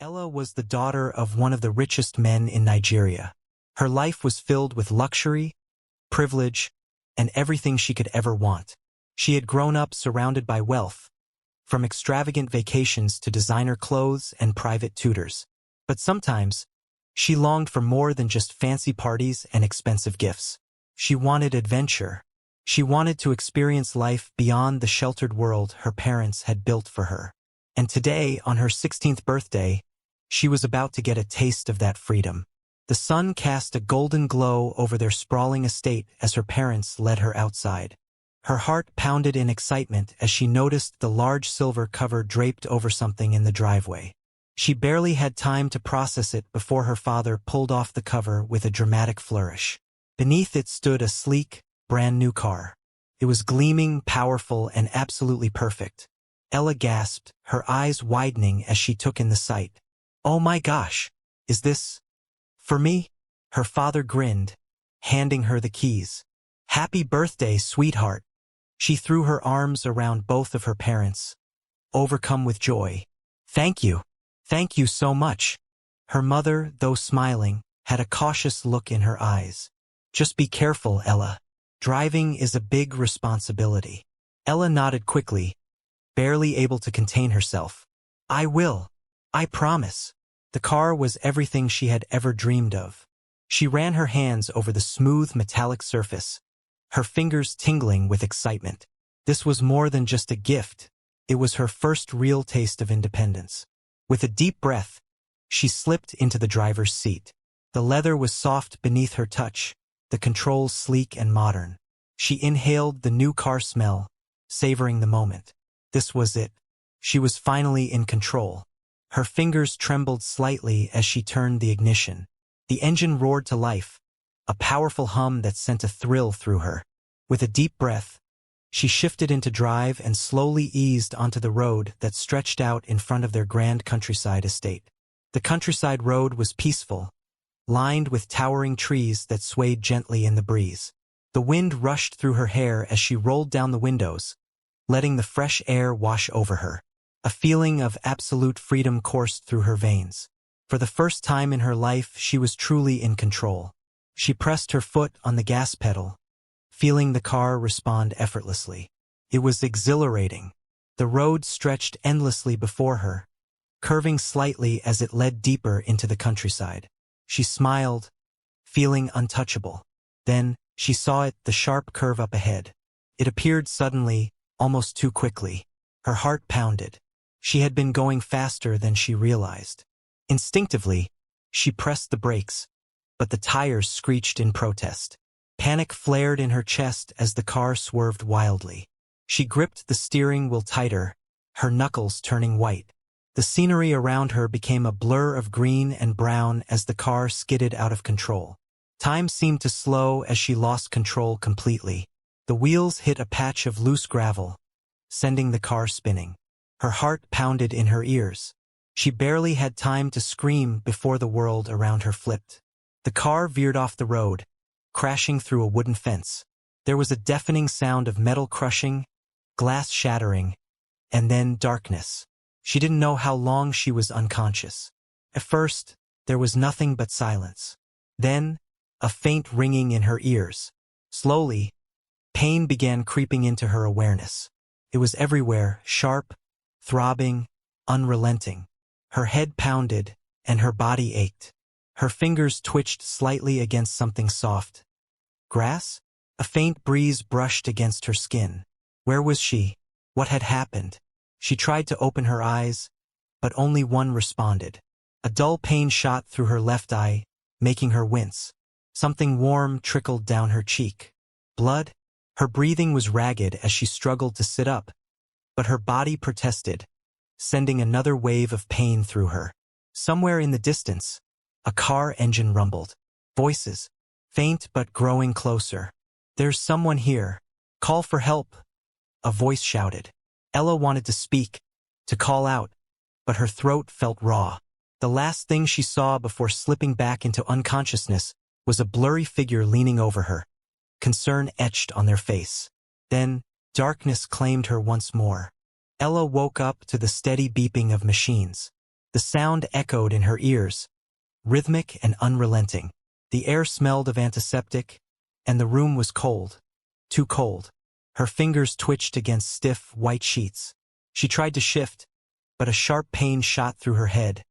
Ella was the daughter of one of the richest men in Nigeria. Her life was filled with luxury, privilege, and everything she could ever want. She had grown up surrounded by wealth, from extravagant vacations to designer clothes and private tutors. But sometimes, she longed for more than just fancy parties and expensive gifts. She wanted adventure. She wanted to experience life beyond the sheltered world her parents had built for her. And today, on her 16th birthday, she was about to get a taste of that freedom. The sun cast a golden glow over their sprawling estate as her parents led her outside. Her heart pounded in excitement as she noticed the large silver cover draped over something in the driveway. She barely had time to process it before her father pulled off the cover with a dramatic flourish. Beneath it stood a sleek, brand-new car. It was gleaming, powerful, and absolutely perfect. Ella gasped, her eyes widening as she took in the sight. "Oh my gosh, is this for me?" Her father grinned, handing her the keys. "Happy birthday, sweetheart." She threw her arms around both of her parents, overcome with joy. Thank you so much." Her mother, though smiling, had a cautious look in her eyes. "Just be careful, Ella. Driving is a big responsibility." Ella nodded quickly, barely able to contain herself. "I will. I promise." The car was everything she had ever dreamed of. She ran her hands over the smooth metallic surface, her fingers tingling with excitement. This was more than just a gift. It was her first real taste of independence. With a deep breath, she slipped into the driver's seat. The leather was soft beneath her touch, the controls sleek and modern. She inhaled the new car smell, savoring the moment. This was it. She was finally in control. Her fingers trembled slightly as she turned the ignition. The engine roared to life, a powerful hum that sent a thrill through her. With a deep breath, she shifted into drive and slowly eased onto the road that stretched out in front of their grand countryside estate. The countryside road was peaceful, lined with towering trees that swayed gently in the breeze. The wind rushed through her hair as she rolled down the windows, letting the fresh air wash over her. A feeling of absolute freedom coursed through her veins. For the first time in her life, she was truly in control. She pressed her foot on the gas pedal, feeling the car respond effortlessly. It was exhilarating. The road stretched endlessly before her, curving slightly as it led deeper into the countryside. She smiled, feeling untouchable. Then, she saw it, the sharp curve up ahead. It appeared suddenly, almost too quickly. Her heart pounded. She had been going faster than she realized. Instinctively, she pressed the brakes, but the tires screeched in protest. Panic flared in her chest as the car swerved wildly. She gripped the steering wheel tighter, her knuckles turning white. The scenery around her became a blur of green and brown as the car skidded out of control. Time seemed to slow as she lost control completely. The wheels hit a patch of loose gravel, sending the car spinning. Her heart pounded in her ears. She barely had time to scream before the world around her flipped. The car veered off the road, crashing through a wooden fence. There was a deafening sound of metal crushing, glass shattering, and then darkness. She didn't know how long she was unconscious. At first, there was nothing but silence. Then, a faint ringing in her ears. Slowly, pain began creeping into her awareness. It was everywhere, sharp, throbbing, unrelenting. Her head pounded, and her body ached. Her fingers twitched slightly against something soft. Grass? A faint breeze brushed against her skin. Where was she? What had happened? She tried to open her eyes, but only one responded. A dull pain shot through her left eye, making her wince. Something warm trickled down her cheek. Blood? Her breathing was ragged as she struggled to sit up, but her body protested, sending another wave of pain through her. Somewhere in the distance, a car engine rumbled. Voices, faint but growing closer. "There's someone here. Call for help," a voice shouted. Ella wanted to speak, to call out, but her throat felt raw. The last thing she saw before slipping back into unconsciousness was a blurry figure leaning over her, concern etched on their face. Then, darkness claimed her once more. Ella woke up to the steady beeping of machines. The sound echoed in her ears, rhythmic and unrelenting. The air smelled of antiseptic, and the room was cold. Too cold. Her fingers twitched against stiff, white sheets. She tried to shift, but a sharp pain shot through her head,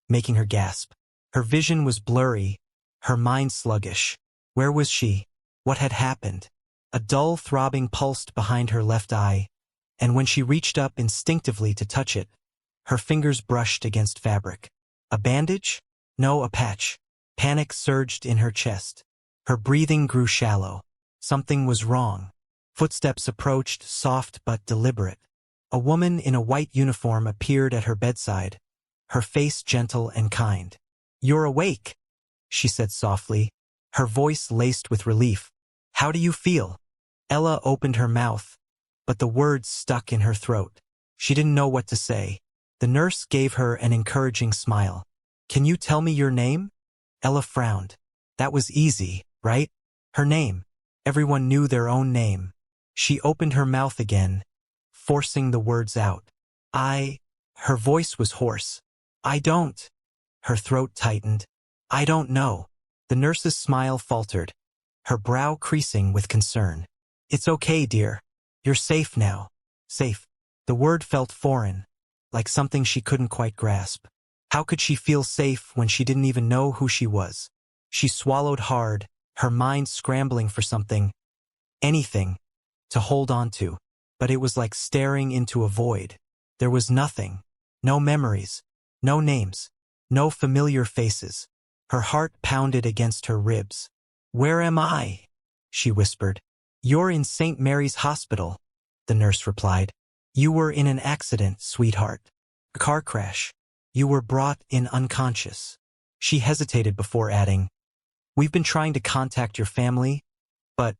making her gasp. Her vision was blurry, her mind sluggish. Where was she? What had happened? A dull throbbing pulsed behind her left eye, and when she reached up instinctively to touch it, her fingers brushed against fabric. A bandage? No, a patch. Panic surged in her chest. Her breathing grew shallow. Something was wrong. Footsteps approached, soft but deliberate. A woman in a white uniform appeared at her bedside, her face gentle and kind. "You're awake," she said softly, her voice laced with relief. "How do you feel?" Ella opened her mouth, but the words stuck in her throat. She didn't know what to say. The nurse gave her an encouraging smile. "Can you tell me your name?" Ella frowned. That was easy, right? Her name. Everyone knew their own name. She opened her mouth again, forcing the words out. Her voice was hoarse. "I don't." Her throat tightened. "I don't know." The nurse's smile faltered, her brow creasing with concern. "It's okay, dear. You're safe now." Safe. The word felt foreign, like something she couldn't quite grasp. How could she feel safe when she didn't even know who she was? She swallowed hard, her mind scrambling for something, anything, to hold on to. But it was like staring into a void. There was nothing. No memories. No names. No familiar faces. Her heart pounded against her ribs. "Where am I?" she whispered. "You're in St. Mary's Hospital," the nurse replied. "You were in an accident, sweetheart. A car crash. You were brought in unconscious." She hesitated before adding, "We've been trying to contact your family, but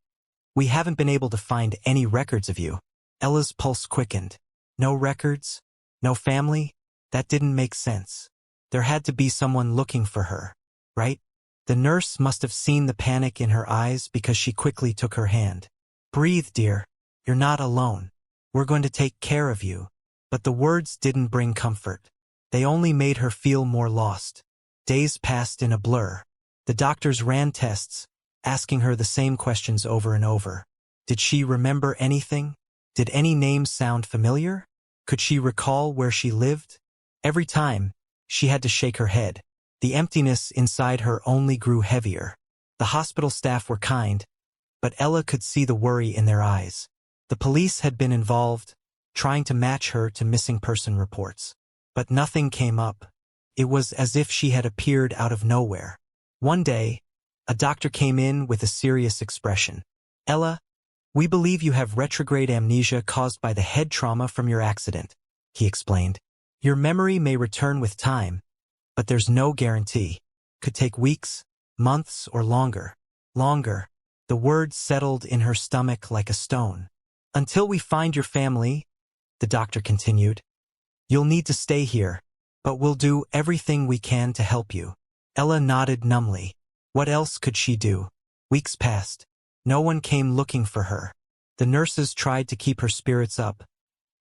we haven't been able to find any records of you." Ella's pulse quickened. No records? No family? That didn't make sense. There had to be someone looking for her, right? The nurse must have seen the panic in her eyes because she quickly took her hand. "Breathe, dear. You're not alone. We're going to take care of you." But the words didn't bring comfort. They only made her feel more lost. Days passed in a blur. The doctors ran tests, asking her the same questions over and over. Did she remember anything? Did any names sound familiar? Could she recall where she lived? Every time, she had to shake her head. The emptiness inside her only grew heavier. The hospital staff were kind, but Ella could see the worry in their eyes. The police had been involved, trying to match her to missing person reports. But nothing came up. It was as if she had appeared out of nowhere. One day, a doctor came in with a serious expression. "Ella, we believe you have retrograde amnesia caused by the head trauma from your accident," he explained. "Your memory may return with time, but there's no guarantee. Could take weeks, months, or longer. Longer." The words settled in her stomach like a stone. "Until we find your family," the doctor continued, "you'll need to stay here, but we'll do everything we can to help you." Ella nodded numbly. What else could she do? Weeks passed. No one came looking for her. The nurses tried to keep her spirits up,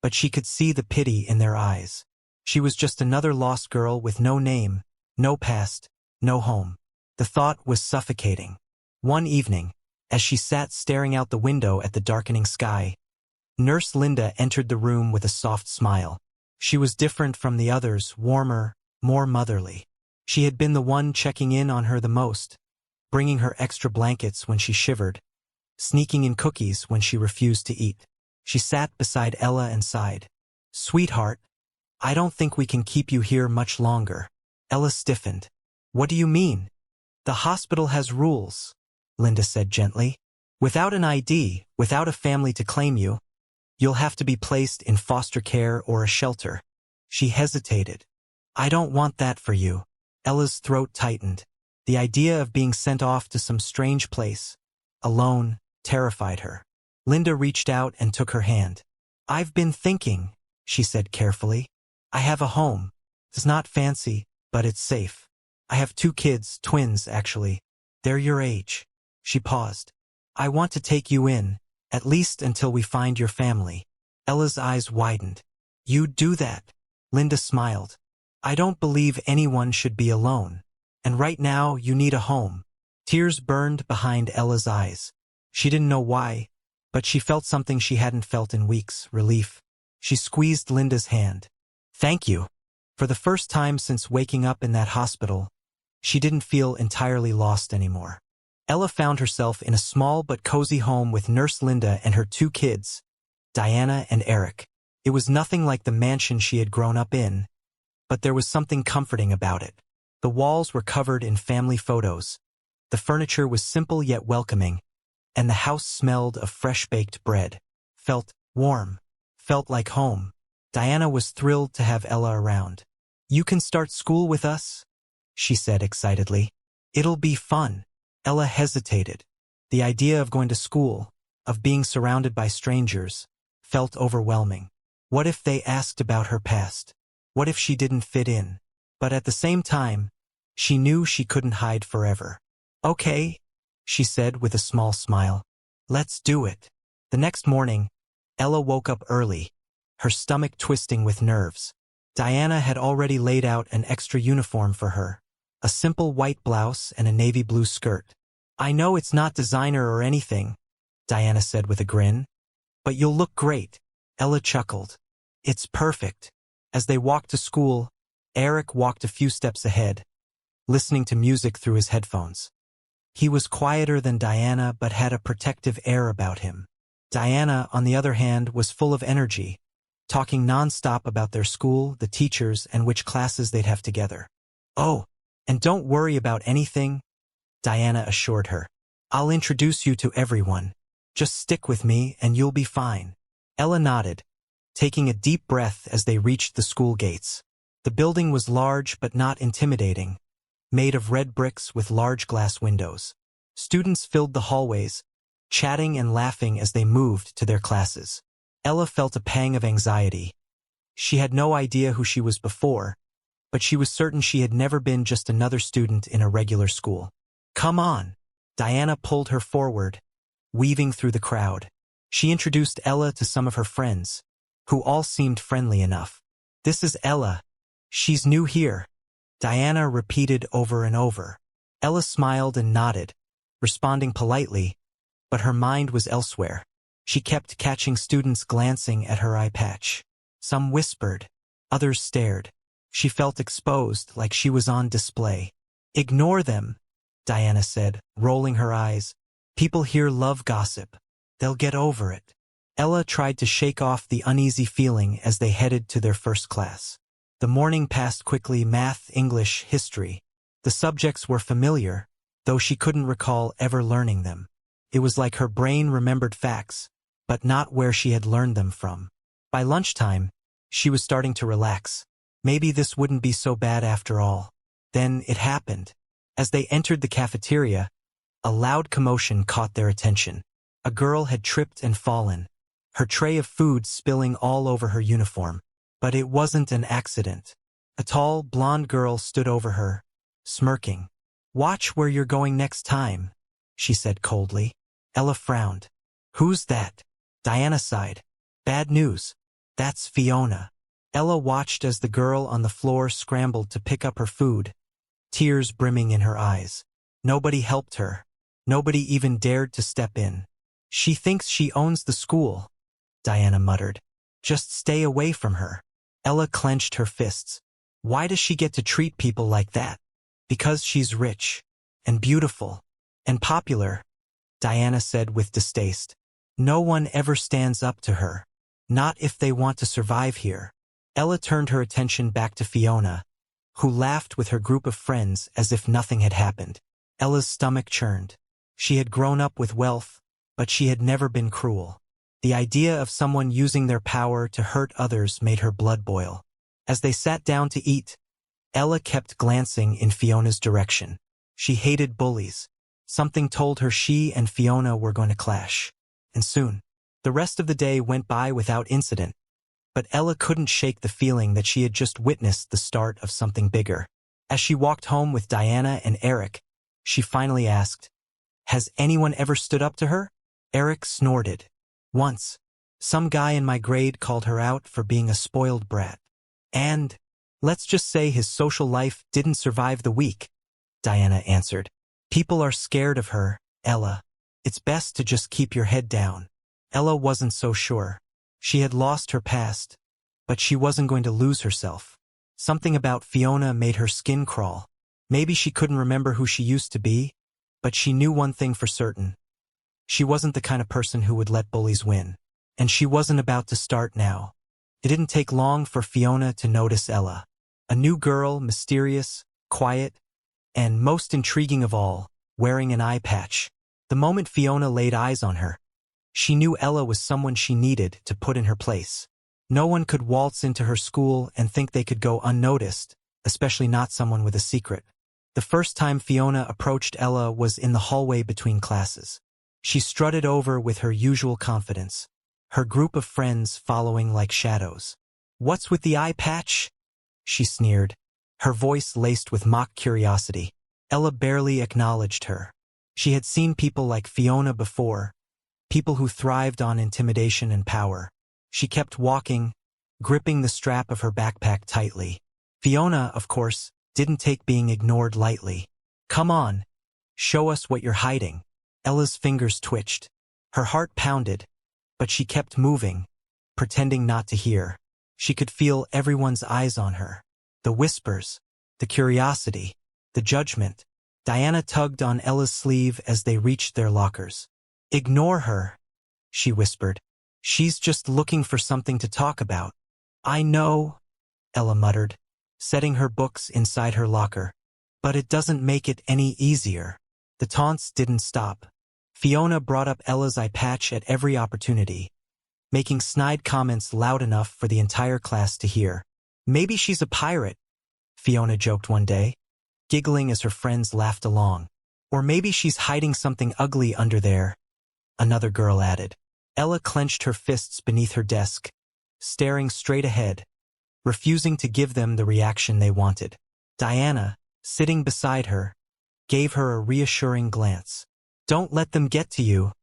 but she could see the pity in their eyes. She was just another lost girl with no name, no past, no home. The thought was suffocating. One evening, as she sat staring out the window at the darkening sky, Nurse Linda entered the room with a soft smile. She was different from the others, warmer, more motherly. She had been the one checking in on her the most, bringing her extra blankets when she shivered, sneaking in cookies when she refused to eat. She sat beside Ella and sighed. "Sweetheart, I don't think we can keep you here much longer." Ella stiffened. "What do you mean?" "The hospital has rules," Linda said gently. "Without an ID, without a family to claim you, you'll have to be placed in foster care or a shelter." She hesitated. "I don't want that for you." Ella's throat tightened. The idea of being sent off to some strange place, alone, terrified her. Linda reached out and took her hand. "I've been thinking," she said carefully. "I have a home. It's not fancy, but it's safe. I have 2 kids, twins actually. They're your age." She paused. "I want to take you in, at least until we find your family." Ella's eyes widened. "You'd do that?" Linda smiled. I don't believe anyone should be alone. And right now, you need a home. Tears burned behind Ella's eyes. She didn't know why, but she felt something she hadn't felt in weeks, relief. She squeezed Linda's hand. Thank you. For the first time since waking up in that hospital, she didn't feel entirely lost anymore. Ella found herself in a small but cozy home with Nurse Linda and her 2 kids, Diana and Eric. It was nothing like the mansion she had grown up in, but there was something comforting about it. The walls were covered in family photos. The furniture was simple yet welcoming, and the house smelled of fresh-baked bread. Felt warm. Felt like home. Diana was thrilled to have Ella around. You can start school with us? She said excitedly. It'll be fun. Ella hesitated. The idea of going to school, of being surrounded by strangers, felt overwhelming. What if they asked about her past? What if she didn't fit in? But at the same time, she knew she couldn't hide forever. Okay, she said with a small smile. Let's do it. The next morning, Ella woke up early, her stomach twisting with nerves. Diana had already laid out an extra uniform for her, a simple white blouse and a navy blue skirt. I know it's not designer or anything, Diana said with a grin. But you'll look great. Ella chuckled. It's perfect. As they walked to school, Eric walked a few steps ahead, listening to music through his headphones. He was quieter than Diana but had a protective air about him. Diana, on the other hand, was full of energy, talking nonstop about their school, the teachers, and which classes they'd have together. Oh, and don't worry about anything, Diana assured her. I'll introduce you to everyone. Just stick with me and you'll be fine. Ella nodded, taking a deep breath as they reached the school gates. The building was large but not intimidating, made of red bricks with large glass windows. Students filled the hallways, chatting and laughing as they moved to their classes. Ella felt a pang of anxiety. She had no idea who she was before, but she was certain she had never been just another student in a regular school. Come on. Diana pulled her forward, weaving through the crowd. She introduced Ella to some of her friends, who all seemed friendly enough. This is Ella. She's new here, Diana repeated over and over. Ella smiled and nodded, responding politely, but her mind was elsewhere. She kept catching students glancing at her eye patch. Some whispered, others stared. She felt exposed, like she was on display. Ignore them, Diana said, rolling her eyes. People here love gossip. They'll get over it. Ella tried to shake off the uneasy feeling as they headed to their first class. The morning passed quickly: math, English, history. The subjects were familiar, though she couldn't recall ever learning them. It was like her brain remembered facts, but not where she had learned them from. By lunchtime, she was starting to relax. Maybe this wouldn't be so bad after all. Then it happened. As they entered the cafeteria, a loud commotion caught their attention. A girl had tripped and fallen, her tray of food spilling all over her uniform. But it wasn't an accident. A tall, blonde girl stood over her, smirking. Watch where you're going next time, she said coldly. Ella frowned. Who's that? Diana sighed. Bad news. That's Fiona. Ella watched as the girl on the floor scrambled to pick up her food, tears brimming in her eyes. Nobody helped her. Nobody even dared to step in. She thinks she owns the school, Diana muttered. Just stay away from her. Ella clenched her fists. Why does she get to treat people like that? Because she's rich, and beautiful, and popular, Diana said with distaste. No one ever stands up to her. Not if they want to survive here. Ella turned her attention back to Fiona, who laughed with her group of friends as if nothing had happened. Ella's stomach churned. She had grown up with wealth, but she had never been cruel. The idea of someone using their power to hurt others made her blood boil. As they sat down to eat, Ella kept glancing in Fiona's direction. She hated bullies. Something told her she and Fiona were going to clash. And soon. The rest of the day went by without incident. But Ella couldn't shake the feeling that she had just witnessed the start of something bigger. As she walked home with Diana and Eric, she finally asked, Has anyone ever stood up to her? Eric snorted. Once, some guy in my grade called her out for being a spoiled brat. And Let's just say his social life didn't survive the week, Diana answered. People are scared of her, Ella. It's best to just keep your head down. Ella wasn't so sure. She had lost her past, but she wasn't going to lose herself. Something about Fiona made her skin crawl. Maybe she couldn't remember who she used to be, but she knew one thing for certain. She wasn't the kind of person who would let bullies win. And she wasn't about to start now. It didn't take long for Fiona to notice Ella. A new girl, mysterious, quiet, and most intriguing of all, wearing an eye patch. The moment Fiona laid eyes on her, she knew Ella was someone she needed to put in her place. No one could waltz into her school and think they could go unnoticed, especially not someone with a secret. The first time Fiona approached Ella was in the hallway between classes. She strutted over with her usual confidence, her group of friends following like shadows. "What's with the eye patch?" she sneered, her voice laced with mock curiosity. Ella barely acknowledged her. She had seen people like Fiona before, people who thrived on intimidation and power. She kept walking, gripping the strap of her backpack tightly. Fiona, of course, didn't take being ignored lightly. "Come on, show us what you're hiding." Ella's fingers twitched. Her heart pounded, but she kept moving, pretending not to hear. She could feel everyone's eyes on her. The whispers, the curiosity, the judgment. Diana tugged on Ella's sleeve as they reached their lockers. "Ignore her," she whispered. "She's just looking for something to talk about." "I know," Ella muttered, setting her books inside her locker. "But it doesn't make it any easier." The taunts didn't stop. Fiona brought up Ella's eye patch at every opportunity, making snide comments loud enough for the entire class to hear. "Maybe she's a pirate," Fiona joked one day, giggling as her friends laughed along. "Or maybe she's hiding something ugly under there," another girl added. Ella clenched her fists beneath her desk, staring straight ahead, refusing to give them the reaction they wanted. Diana, sitting beside her, gave her a reassuring glance. "Don't let them get to you,"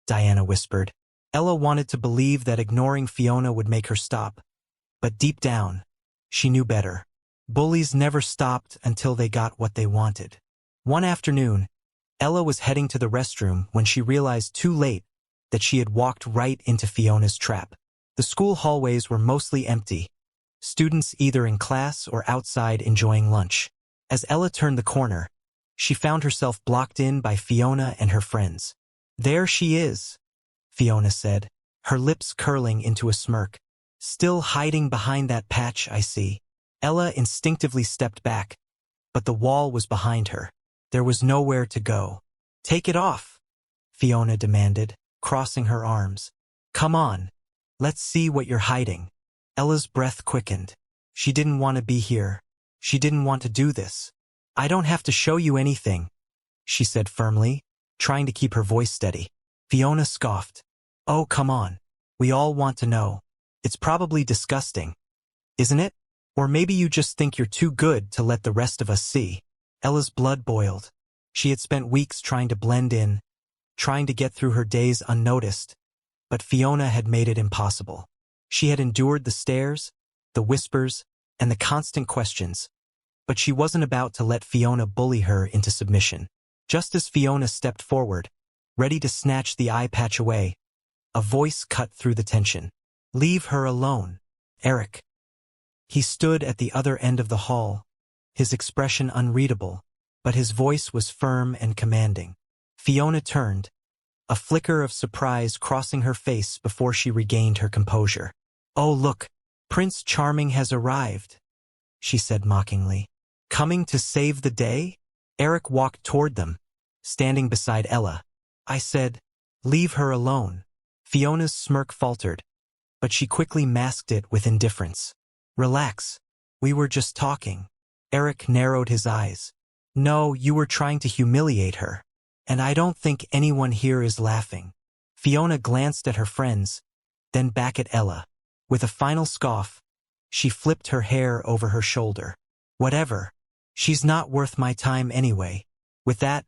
Diana whispered. Ella wanted to believe that ignoring Fiona would make her stop, but deep down, she knew better. Bullies never stopped until they got what they wanted. One afternoon, Ella was heading to the restroom when she realized too late that she had walked right into Fiona's trap. The school hallways were mostly empty, students either in class or outside enjoying lunch. As Ella turned the corner, she found herself blocked in by Fiona and her friends. "There she is," Fiona said, her lips curling into a smirk. "Still hiding behind that patch, I see." Ella instinctively stepped back, but the wall was behind her. There was nowhere to go. "Take it off," Fiona demanded, crossing her arms. "Come on, let's see what you're hiding." Ella's breath quickened. She didn't want to be here. She didn't want to do this. "I don't have to show you anything," she said firmly, trying to keep her voice steady. Fiona scoffed. "Oh, come on. We all want to know. It's probably disgusting, isn't it? Or maybe you just think you're too good to let the rest of us see." Ella's blood boiled. She had spent weeks trying to blend in, trying to get through her days unnoticed, but Fiona had made it impossible. She had endured the stares, the whispers, and the constant questions, but she wasn't about to let Fiona bully her into submission. Just as Fiona stepped forward, ready to snatch the eye patch away, a voice cut through the tension. "Leave her alone, Eric." He stood at the other end of the hall, his expression unreadable, but his voice was firm and commanding. Fiona turned, a flicker of surprise crossing her face before she regained her composure. "Oh, look, Prince Charming has arrived," she said mockingly. "Coming to save the day?" Eric walked toward them, standing beside Ella. "I said, leave her alone." Fiona's smirk faltered, but she quickly masked it with indifference. "Relax. We were just talking." Eric narrowed his eyes. "No, you were trying to humiliate her. And I don't think anyone here is laughing." Fiona glanced at her friends, then back at Ella. With a final scoff, she flipped her hair over her shoulder. "Whatever. She's not worth my time anyway." With that,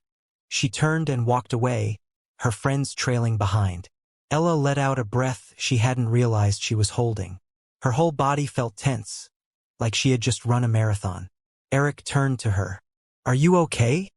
she turned and walked away, her friends trailing behind. Ella let out a breath she hadn't realized she was holding. Her whole body felt tense, like she had just run a marathon. Eric turned to her. "Are you okay?"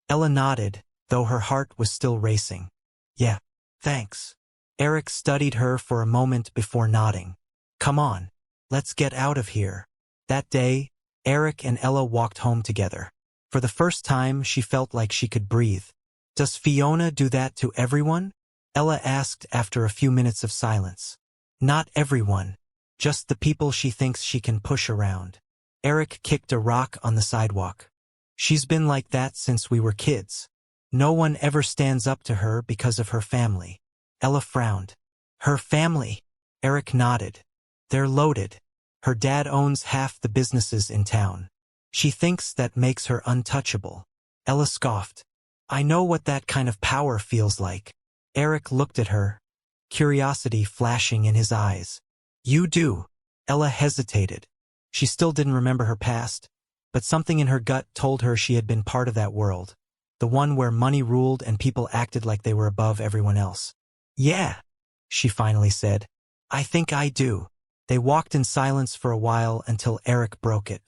Ella nodded, though her heart was still racing. "Yeah, thanks." Eric studied her for a moment before nodding. "Come on, let's get out of here." That day, Eric and Ella walked home together. For the first time, she felt like she could breathe. "Does Fiona do that to everyone?" Ella asked after a few minutes of silence. "Not everyone, just the people she thinks she can push around." Eric kicked a rock on the sidewalk. "She's been like that since we were kids. No one ever stands up to her because of her family." Ella frowned. "Her family?" Eric nodded. "They're loaded. Her dad owns half the businesses in town. She thinks that makes her untouchable." Ella scoffed. "I know what that kind of power feels like." Eric looked at her, curiosity flashing in his eyes. "You do?" Ella hesitated. She still didn't remember her past, but something in her gut told her she had been part of that world, the one where money ruled and people acted like they were above everyone else. "Yeah," she finally said. "I think I do." They walked in silence for a while until Eric broke it.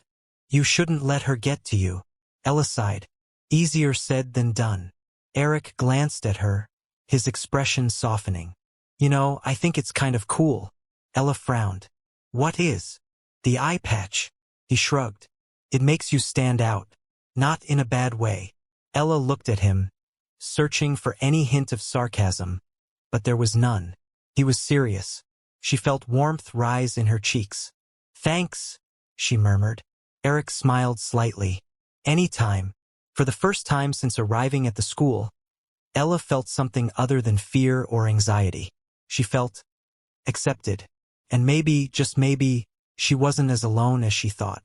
"You shouldn't let her get to you." Ella sighed. "Easier said than done." Eric glanced at her, his expression softening. "You know, I think it's kind of cool." Ella frowned. "What is?" "The eye patch." He shrugged. "It makes you stand out. Not in a bad way." Ella looked at him, searching for any hint of sarcasm, but there was none. He was serious. She felt warmth rise in her cheeks. "Thanks," she murmured. Eric smiled slightly. "Anytime." For the first time since arriving at the school, Ella felt something other than fear or anxiety. She felt accepted. And maybe, just maybe, she wasn't as alone as she thought.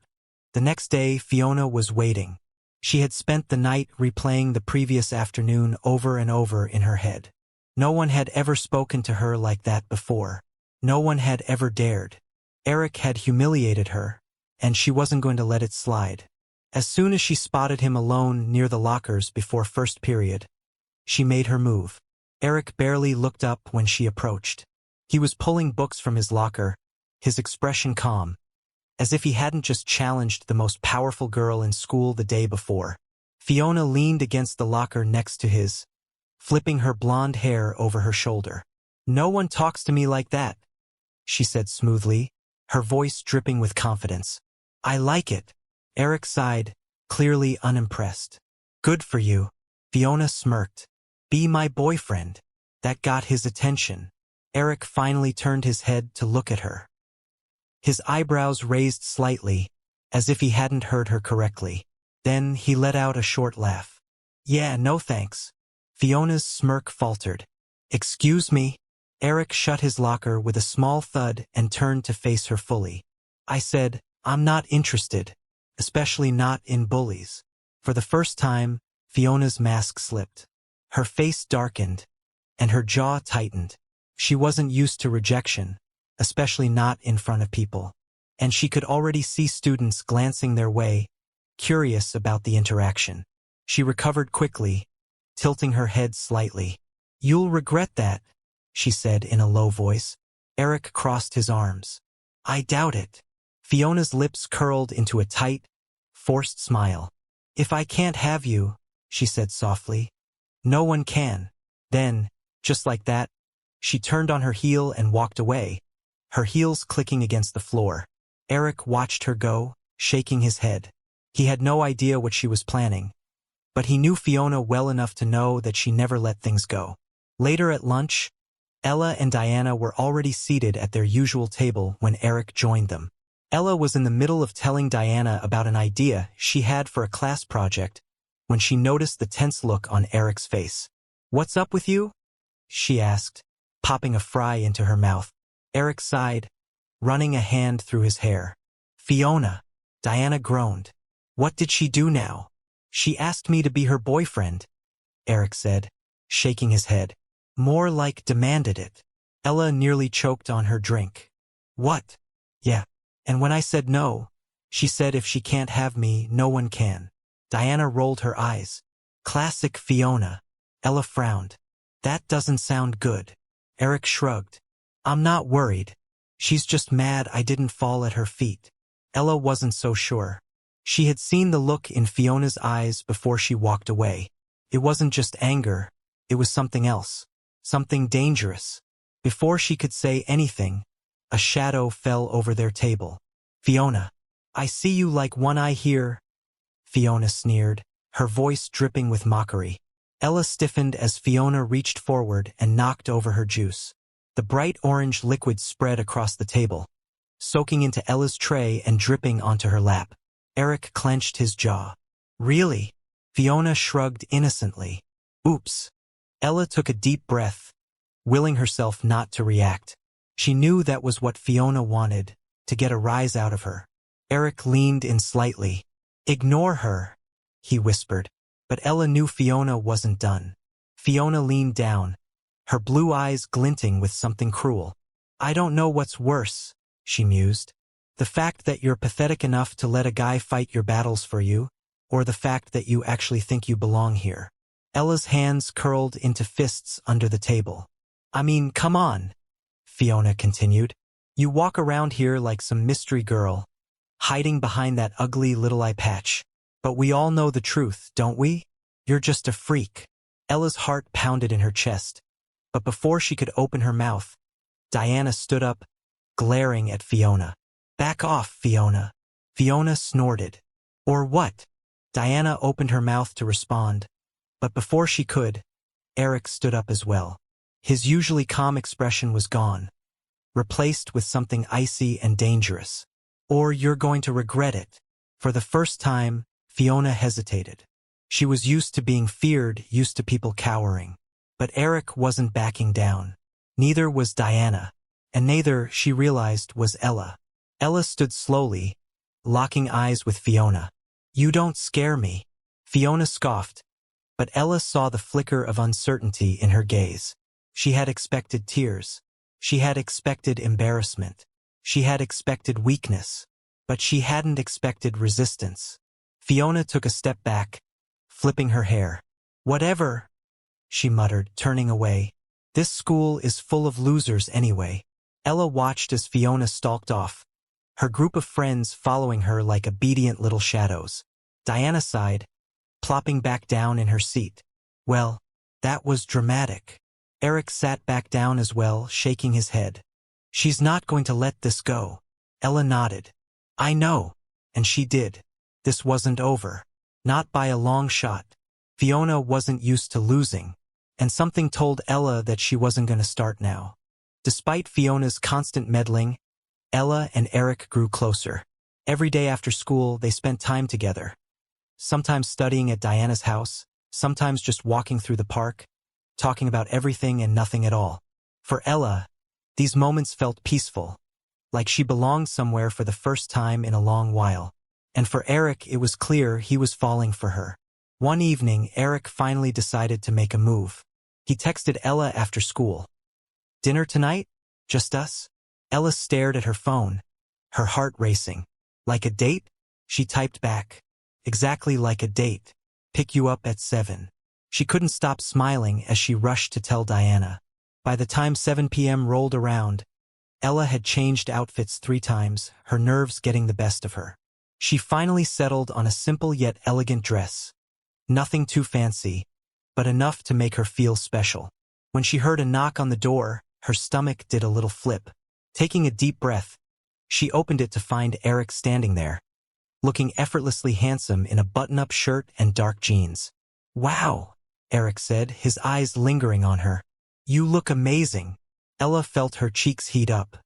The next day, Fiona was waiting. She had spent the night replaying the previous afternoon over and over in her head. No one had ever spoken to her like that before. No one had ever dared. Eric had humiliated her, and she wasn't going to let it slide. As soon as she spotted him alone near the lockers before first period, she made her move. Eric barely looked up when she approached. He was pulling books from his locker, his expression calm, as if he hadn't just challenged the most powerful girl in school the day before. Fiona leaned against the locker next to his, flipping her blonde hair over her shoulder. "No one talks to me like that," she said smoothly, her voice dripping with confidence. "I like it." Eric sighed, clearly unimpressed. "Good for you." Fiona smirked. "Be my boyfriend." That got his attention. Eric finally turned his head to look at her. His eyebrows raised slightly, as if he hadn't heard her correctly. Then he let out a short laugh. "Yeah, no thanks." Fiona's smirk faltered. "Excuse me?" Eric shut his locker with a small thud and turned to face her fully. "I said, I'm not interested, especially not in bullies." For the first time, Fiona's mask slipped. Her face darkened, and her jaw tightened. She wasn't used to rejection, especially not in front of people. And she could already see students glancing their way, curious about the interaction. She recovered quickly, tilting her head slightly. "You'll regret that," she said in a low voice. Eric crossed his arms. "I doubt it." Fiona's lips curled into a tight, forced smile. "If I can't have you," she said softly, "no one can." Then, just like that, she turned on her heel and walked away, her heels clicking against the floor. Eric watched her go, shaking his head. He had no idea what she was planning, but he knew Fiona well enough to know that she never let things go. Later at lunch, Ella and Diana were already seated at their usual table when Eric joined them. Ella was in the middle of telling Diana about an idea she had for a class project when she noticed the tense look on Eric's face. "What's up with you?" she asked, popping a fry into her mouth. Eric sighed, running a hand through his hair. "Fiona," Diana groaned. "What did she do now?" "She asked me to be her boyfriend," Eric said, shaking his head. "More like demanded it." Ella nearly choked on her drink. "What?" "Yeah. And when I said no, she said if she can't have me, no one can." Diana rolled her eyes. "Classic Fiona." Ella frowned. "That doesn't sound good." Eric shrugged. "I'm not worried. She's just mad I didn't fall at her feet." Ella wasn't so sure. She had seen the look in Fiona's eyes before she walked away. It wasn't just anger, it was something else. Something dangerous. Before she could say anything, a shadow fell over their table. "Fiona, I see you like one eye here," Fiona sneered, her voice dripping with mockery. Ella stiffened as Fiona reached forward and knocked over her juice. The bright orange liquid spread across the table, soaking into Ella's tray and dripping onto her lap. Eric clenched his jaw. "Really?" Fiona shrugged innocently. "Oops." Ella took a deep breath, willing herself not to react. She knew that was what Fiona wanted, to get a rise out of her. Eric leaned in slightly. "Ignore her," he whispered. But Ella knew Fiona wasn't done. Fiona leaned down, her blue eyes glinting with something cruel. "I don't know what's worse," she mused. "The fact that you're pathetic enough to let a guy fight your battles for you, or the fact that you actually think you belong here." Ella's hands curled into fists under the table. "I mean, come on," Fiona continued. "You walk around here like some mystery girl, hiding behind that ugly little eye patch. But we all know the truth, don't we? You're just a freak." Ella's heart pounded in her chest. But before she could open her mouth, Diana stood up, glaring at Fiona. "Back off, Fiona." Fiona snorted. "Or what?" Diana opened her mouth to respond. But before she could, Eric stood up as well. His usually calm expression was gone, replaced with something icy and dangerous. "Or you're going to regret it." For the first time, Fiona hesitated. She was used to being feared, used to people cowering. But Eric wasn't backing down. Neither was Diana, and neither, she realized, was Ella. Ella stood slowly, locking eyes with Fiona. "You don't scare me." Fiona scoffed, but Ella saw the flicker of uncertainty in her gaze. She had expected tears. She had expected embarrassment. She had expected weakness. But she hadn't expected resistance. Fiona took a step back, flipping her hair. "Whatever," she muttered, turning away. "This school is full of losers anyway." Ella watched as Fiona stalked off, her group of friends following her like obedient little shadows. Diana sighed, plopping back down in her seat. "Well, that was dramatic." Eric sat back down as well, shaking his head. "She's not going to let this go." Ella nodded. "I know." And she did. This wasn't over. Not by a long shot. Fiona wasn't used to losing, and something told Ella that she wasn't going to start now. Despite Fiona's constant meddling, Ella and Eric grew closer. Every day after school, they spent time together. Sometimes studying at Diana's house, sometimes just walking through the park, talking about everything and nothing at all. For Ella, these moments felt peaceful, like she belonged somewhere for the first time in a long while. And for Eric, it was clear he was falling for her. One evening, Eric finally decided to make a move. He texted Ella after school. "Dinner tonight? Just us?" Ella stared at her phone, her heart racing. "Like a date?" She typed back. "Exactly like a date. Pick you up at 7. She couldn't stop smiling as she rushed to tell Diana. By the time 7 p.m. rolled around, Ella had changed outfits 3 times, her nerves getting the best of her. She finally settled on a simple yet elegant dress. Nothing too fancy, but enough to make her feel special. When she heard a knock on the door, her stomach did a little flip. Taking a deep breath, she opened it to find Eric standing there, looking effortlessly handsome in a button-up shirt and dark jeans. "Wow," Eric said, his eyes lingering on her. "You look amazing." Ella felt her cheeks heat up.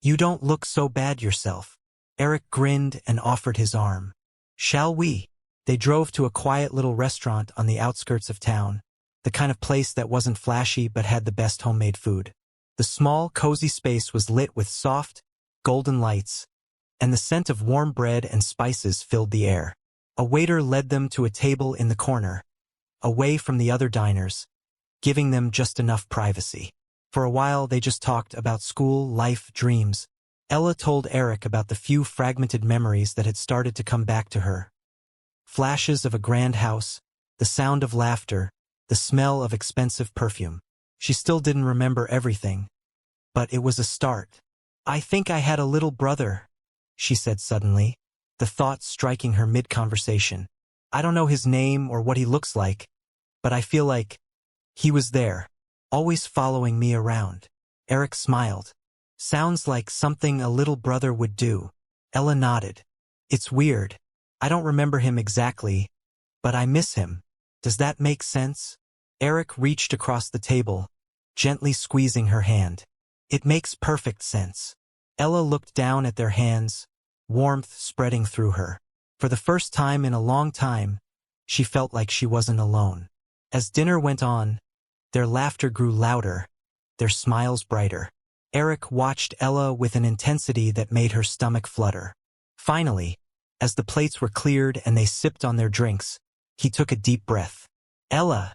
"You don't look so bad yourself." Eric grinned and offered his arm. "Shall we?" They drove to a quiet little restaurant on the outskirts of town, the kind of place that wasn't flashy but had the best homemade food. The small, cozy space was lit with soft, golden lights, and the scent of warm bread and spices filled the air. A waiter led them to a table in the corner, away from the other diners, giving them just enough privacy. For a while, they just talked about school, life, dreams. Ella told Eric about the few fragmented memories that had started to come back to her. Flashes of a grand house, the sound of laughter, the smell of expensive perfume. She still didn't remember everything, but it was a start. "I think I had a little brother," she said suddenly, the thought striking her mid-conversation. I don't know his name or what he looks like, but I feel like he was there, always following me around. Eric smiled. Sounds like something a little brother would do. Ella nodded. It's weird. I don't remember him exactly, but I miss him. Does that make sense? Eric reached across the table, gently squeezing her hand. It makes perfect sense. Ella looked down at their hands, warmth spreading through her. For the first time in a long time, she felt like she wasn't alone. As dinner went on, their laughter grew louder, their smiles brighter. Eric watched Ella with an intensity that made her stomach flutter. Finally, as the plates were cleared and they sipped on their drinks, he took a deep breath. Ella,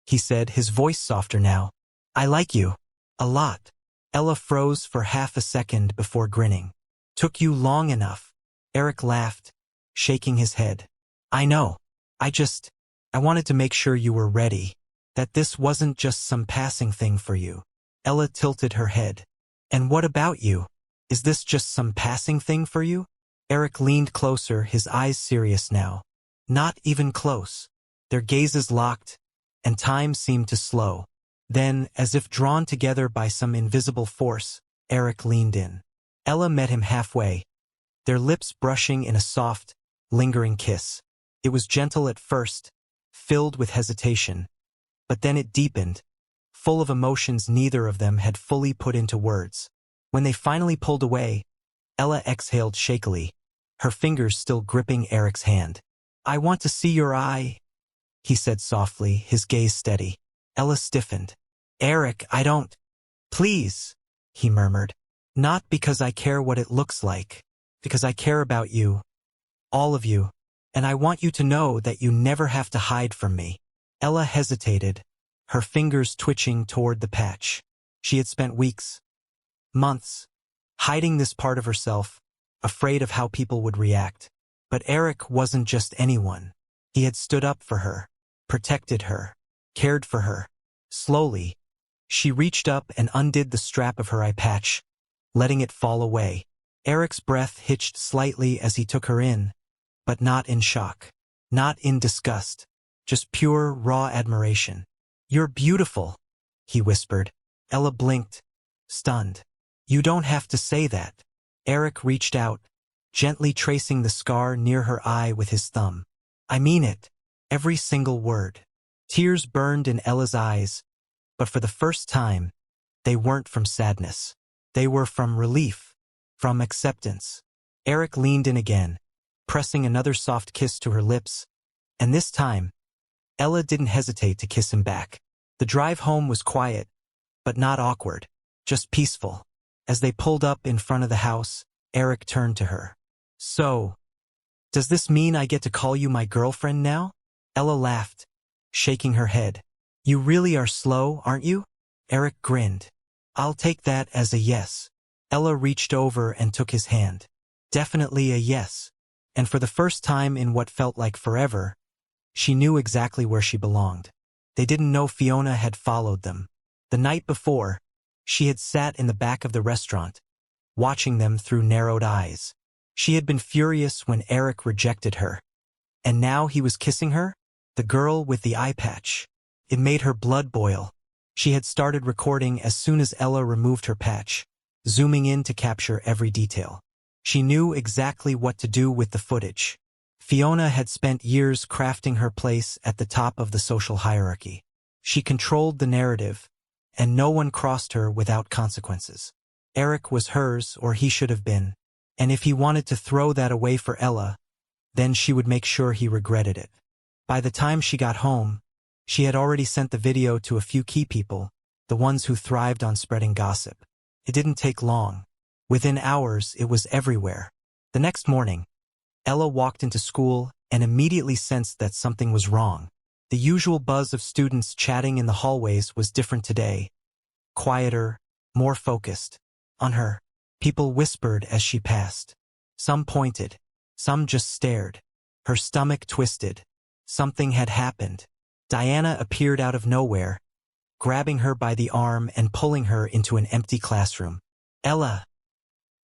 he said, his voice softer now. I like you. A lot. Ella froze for half a second before grinning. Took you long enough. Eric laughed, shaking his head. I know. I wanted to make sure you were ready, that this wasn't just some passing thing for you. Ella tilted her head. And what about you? Is this just some passing thing for you? Eric leaned closer, his eyes serious now. Not even close. Their gazes locked, and time seemed to slow. Then, as if drawn together by some invisible force, Eric leaned in. Ella met him halfway, their lips brushing in a soft, lingering kiss. It was gentle at first, filled with hesitation, but then it deepened, full of emotions neither of them had fully put into words. When they finally pulled away, Ella exhaled shakily, her fingers still gripping Eric's hand. I want to see your eye, he said softly, his gaze steady. Ella stiffened. Eric, I don't. Please, he murmured. Not because I care what it looks like, because I care about you, all of you, and I want you to know that you never have to hide from me. Ella hesitated, her fingers twitching toward the patch. She had spent weeks, months, hiding this part of herself, afraid of how people would react. But Eric wasn't just anyone. He had stood up for her, protected her, cared for her. Slowly, she reached up and undid the strap of her eye patch, letting it fall away. Eric's breath hitched slightly as he took her in, but not in shock, not in disgust, just pure, raw admiration. You're beautiful, he whispered. Ella blinked, stunned. You don't have to say that. Eric reached out, gently tracing the scar near her eye with his thumb. I mean it, every single word. Tears burned in Ella's eyes, but for the first time, they weren't from sadness. They were from relief, from acceptance. Eric leaned in again, pressing another soft kiss to her lips, and this time, Ella didn't hesitate to kiss him back. The drive home was quiet, but not awkward, just peaceful. As they pulled up in front of the house, Eric turned to her. So, does this mean I get to call you my girlfriend now? Ella laughed, shaking her head. You really are slow, aren't you? Eric grinned. I'll take that as a yes. Ella reached over and took his hand. Definitely a yes. And for the first time in what felt like forever, she knew exactly where she belonged. They didn't know Fiona had followed them. The night before, she had sat in the back of the restaurant, watching them through narrowed eyes. She had been furious when Eric rejected her. And now he was kissing her? The girl with the eye patch. It made her blood boil. She had started recording as soon as Ella removed her patch, zooming in to capture every detail. She knew exactly what to do with the footage. Fiona had spent years crafting her place at the top of the social hierarchy. She controlled the narrative, and no one crossed her without consequences. Eric was hers, or he should have been. And if he wanted to throw that away for Ella, then she would make sure he regretted it. By the time she got home, she had already sent the video to a few key people, the ones who thrived on spreading gossip. It didn't take long. Within hours, it was everywhere. The next morning, Ella walked into school and immediately sensed that something was wrong. The usual buzz of students chatting in the hallways was different today. Quieter, more focused. On her, people whispered as she passed. Some pointed, some just stared. Her stomach twisted. Something had happened. Diana appeared out of nowhere, grabbing her by the arm and pulling her into an empty classroom. Ella,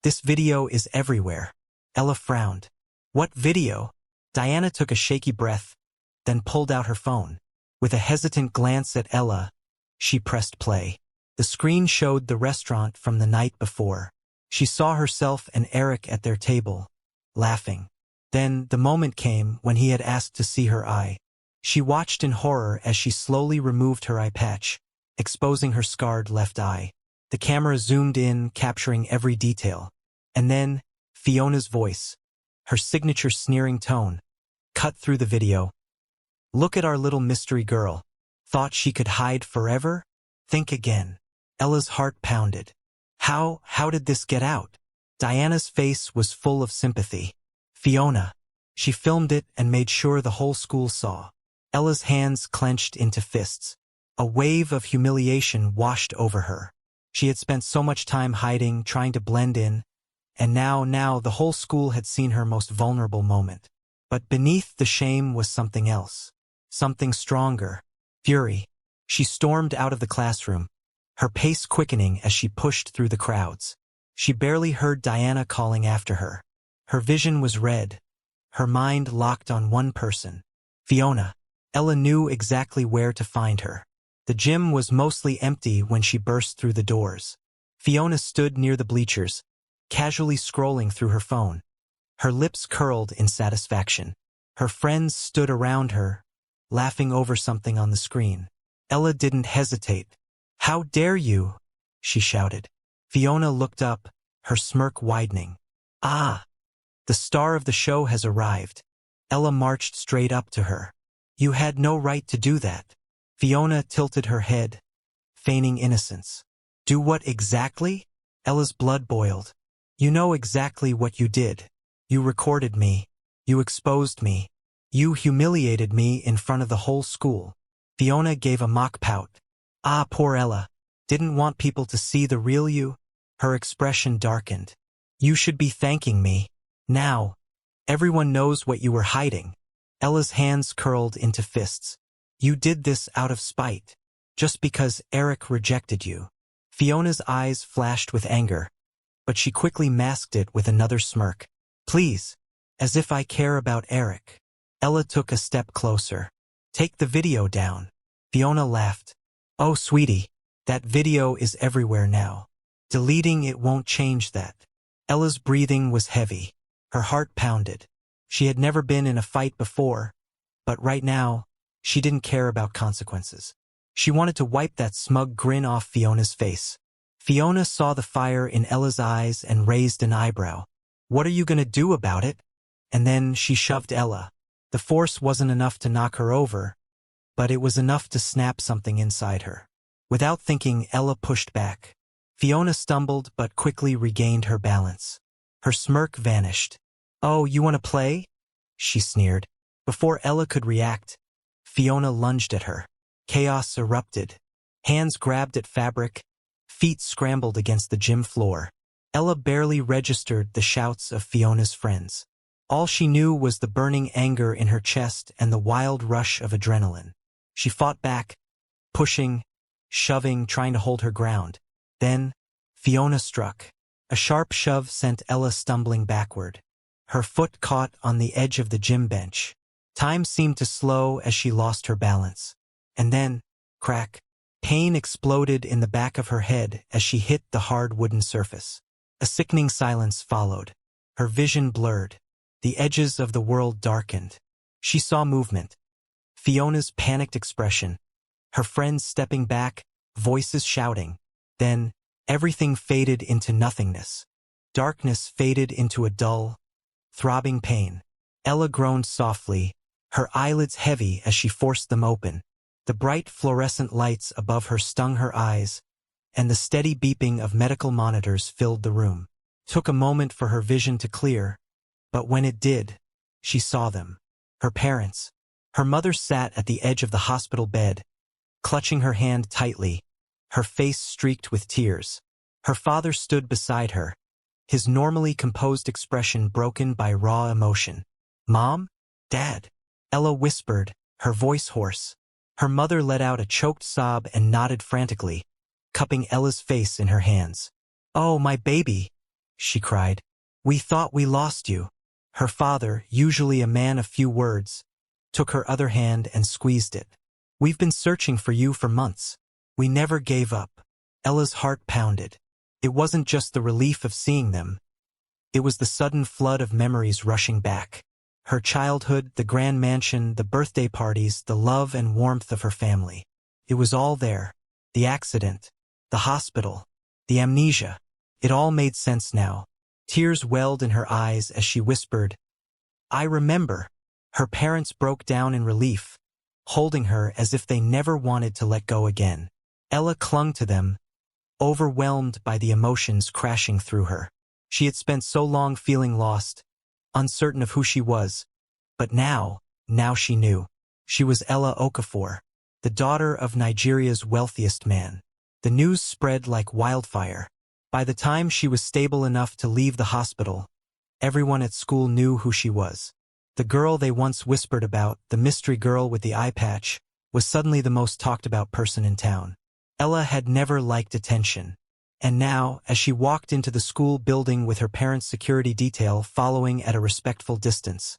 this video is everywhere. Ella frowned. What video? Diana took a shaky breath, then pulled out her phone. With a hesitant glance at Ella, she pressed play. The screen showed the restaurant from the night before. She saw herself and Eric at their table, laughing. Then the moment came when he had asked to see her eye. She watched in horror as she slowly removed her eye patch, exposing her scarred left eye. The camera zoomed in, capturing every detail. And then, Fiona's voice, her signature sneering tone, cut through the video. Look at our little mystery girl. Thought she could hide forever? Think again. Ella's heart pounded. How did this get out? Diana's face was full of sympathy. Fiona. She filmed it and made sure the whole school saw. Ella's hands clenched into fists. A wave of humiliation washed over her. She had spent so much time hiding, trying to blend in, and now the whole school had seen her most vulnerable moment. But beneath the shame was something else. Something stronger. Fury. She stormed out of the classroom, her pace quickening as she pushed through the crowds. She barely heard Diana calling after her. Her vision was red, her mind locked on one person. Fiona. Ella knew exactly where to find her. The gym was mostly empty when she burst through the doors. Fiona stood near the bleachers, casually scrolling through her phone. Her lips curled in satisfaction. Her friends stood around her, laughing over something on the screen. Ella didn't hesitate. How dare you? She shouted. Fiona looked up, her smirk widening. Ah! The star of the show has arrived. Ella marched straight up to her. You had no right to do that. Fiona tilted her head, feigning innocence. Do what exactly? Ella's blood boiled. You know exactly what you did. You recorded me. You exposed me. You humiliated me in front of the whole school. Fiona gave a mock pout. Ah, poor Ella. Didn't want people to see the real you? Her expression darkened. You should be thanking me. Now. Everyone knows what you were hiding. Ella's hands curled into fists. You did this out of spite. Just because Eric rejected you. Fiona's eyes flashed with anger, but she quickly masked it with another smirk. Please. As if I care about Eric. Ella took a step closer. Take the video down. Fiona laughed. Oh, sweetie, that video is everywhere now. Deleting it won't change that. Ella's breathing was heavy. Her heart pounded. She had never been in a fight before, but right now, she didn't care about consequences. She wanted to wipe that smug grin off Fiona's face. Fiona saw the fire in Ella's eyes and raised an eyebrow. What are you going to do about it? And then she shoved Ella. The force wasn't enough to knock her over, but it was enough to snap something inside her. Without thinking, Ella pushed back. Fiona stumbled but quickly regained her balance. Her smirk vanished. Oh, you want to play? She sneered. Before Ella could react, Fiona lunged at her. Chaos erupted. Hands grabbed at fabric, feet scrambled against the gym floor. Ella barely registered the shouts of Fiona's friends. All she knew was the burning anger in her chest and the wild rush of adrenaline. She fought back, pushing, shoving, trying to hold her ground. Then, Fiona struck. A sharp shove sent Ella stumbling backward. Her foot caught on the edge of the gym bench. Time seemed to slow as she lost her balance. And then, crack, pain exploded in the back of her head as she hit the hard wooden surface. A sickening silence followed. Her vision blurred. The edges of the world darkened. She saw movement. Fiona's panicked expression. Her friends stepping back, voices shouting. Then, everything faded into nothingness. Darkness faded into a dull, throbbing pain. Ella groaned softly, her eyelids heavy as she forced them open. The bright fluorescent lights above her stung her eyes, and the steady beeping of medical monitors filled the room. Took a moment for her vision to clear, but when it did, she saw them. Her parents. Her mother sat at the edge of the hospital bed, clutching her hand tightly, her face streaked with tears. Her father stood beside her, his normally composed expression broken by raw emotion. Mom? Dad? Ella whispered, her voice hoarse. Her mother let out a choked sob and nodded frantically, cupping Ella's face in her hands. Oh, my baby, she cried. We thought we lost you. Her father, usually a man of few words, took her other hand and squeezed it. We've been searching for you for months. We never gave up. Ella's heart pounded. It wasn't just the relief of seeing them. It was the sudden flood of memories rushing back. Her childhood, the grand mansion, the birthday parties, the love and warmth of her family. It was all there. The accident, the hospital, the amnesia. It all made sense now. Tears welled in her eyes as she whispered, "I remember." Her parents broke down in relief, holding her as if they never wanted to let go again. Ella clung to them, overwhelmed by the emotions crashing through her. She had spent so long feeling lost, uncertain of who she was. But now she knew. She was Ella Okafor, the daughter of Nigeria's wealthiest man. The news spread like wildfire. By the time she was stable enough to leave the hospital, everyone at school knew who she was. The girl they once whispered about, the mystery girl with the eye patch, was suddenly the most talked about person in town. Ella had never liked attention. And now, as she walked into the school building with her parents' security detail following at a respectful distance,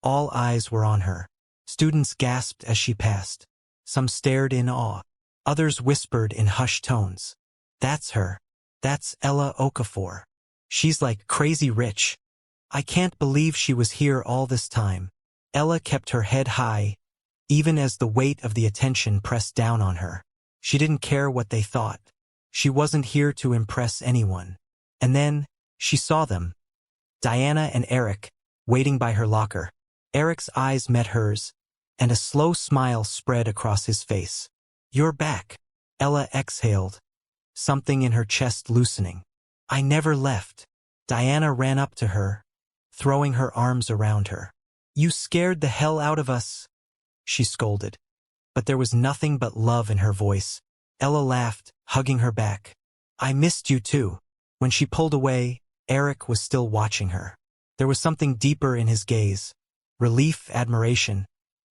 all eyes were on her. Students gasped as she passed. Some stared in awe. Others whispered in hushed tones, "That's her. That's Ella Okafor. She's like crazy rich. I can't believe she was here all this time." Ella kept her head high, even as the weight of the attention pressed down on her. She didn't care what they thought. She wasn't here to impress anyone. And then, she saw them. Diana and Eric, waiting by her locker. Eric's eyes met hers, and a slow smile spread across his face. "You're back." Ella exhaled, something in her chest loosening. "I never left." Diana ran up to her, throwing her arms around her. "You scared the hell out of us," she scolded. But there was nothing but love in her voice. Ella laughed, hugging her back. "I missed you too." When she pulled away, Eric was still watching her. There was something deeper in his gaze. Relief, admiration,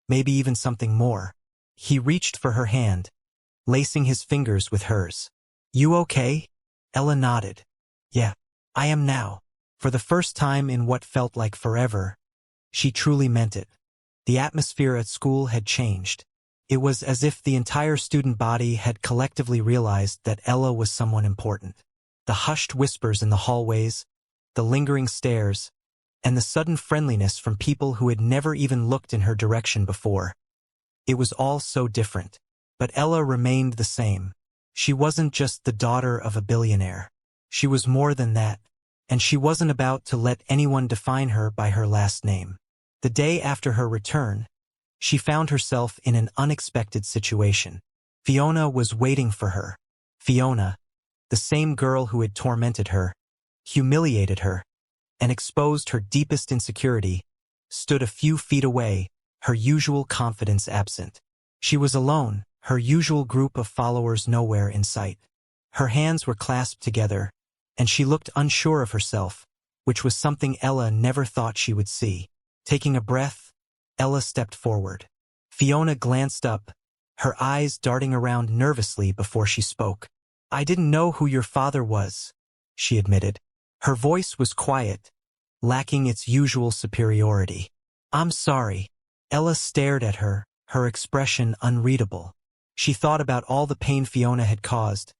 maybe even something more. He reached for her hand, lacing his fingers with hers. "You okay?" Ella nodded. "Yeah, I am now." For the first time in what felt like forever, she truly meant it. The atmosphere at school had changed. It was as if the entire student body had collectively realized that Ella was someone important. The hushed whispers in the hallways, the lingering stares, and the sudden friendliness from people who had never even looked in her direction before. It was all so different. But Ella remained the same. She wasn't just the daughter of a billionaire. She was more than that, and she wasn't about to let anyone define her by her last name. The day after her return, she found herself in an unexpected situation. Fiona was waiting for her. Fiona, the same girl who had tormented her, humiliated her, and exposed her deepest insecurity, stood a few feet away, her usual confidence absent. She was alone, her usual group of followers nowhere in sight. Her hands were clasped together, and she looked unsure of herself, which was something Ella never thought she would see. Taking a breath, Ella stepped forward. Fiona glanced up, her eyes darting around nervously before she spoke. "I didn't know who your father was," she admitted. Her voice was quiet, lacking its usual superiority. "I'm sorry." Ella stared at her, her expression unreadable. She thought about all the pain Fiona had caused,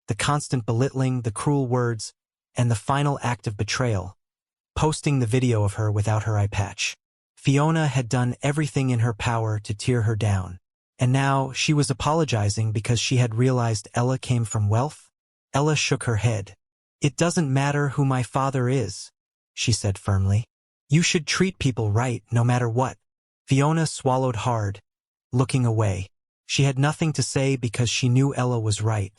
the constant belittling, the cruel words, and the final act of betrayal, posting the video of her without her eye patch. Fiona had done everything in her power to tear her down, and now she was apologizing because she had realized Ella came from wealth. Ella shook her head. "It doesn't matter who my father is," she said firmly. "You should treat people right no matter what." Fiona swallowed hard, looking away. She had nothing to say because she knew Ella was right.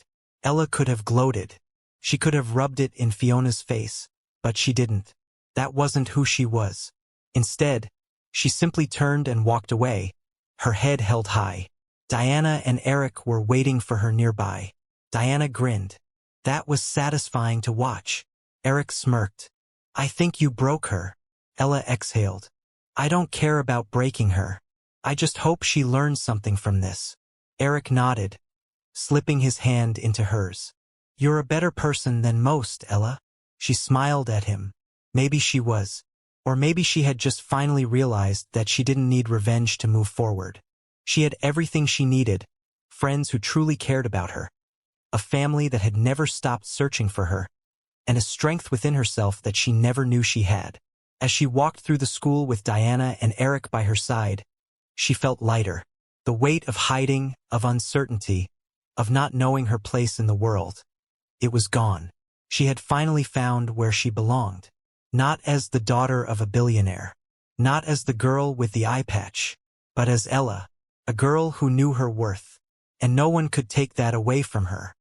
Ella could have gloated. She could have rubbed it in Fiona's face, but she didn't. That wasn't who she was. Instead, she simply turned and walked away, her head held high. Diana and Eric were waiting for her nearby. Diana grinned. That was satisfying to watch. Eric smirked. "I think you broke her." Ella exhaled. "I don't care about breaking her. I just hope she learns something from this." Eric nodded, slipping his hand into hers. "You're a better person than most, Ella." She smiled at him. Maybe she was. Or maybe she had just finally realized that she didn't need revenge to move forward. She had everything she needed, friends who truly cared about her, a family that had never stopped searching for her, and a strength within herself that she never knew she had. As she walked through the school with Diana and Eric by her side, she felt lighter. The weight of hiding, of uncertainty, of not knowing her place in the world. It was gone. She had finally found where she belonged. Not as the daughter of a billionaire, not as the girl with the eye patch, but as Ella, a girl who knew her worth. And no one could take that away from her.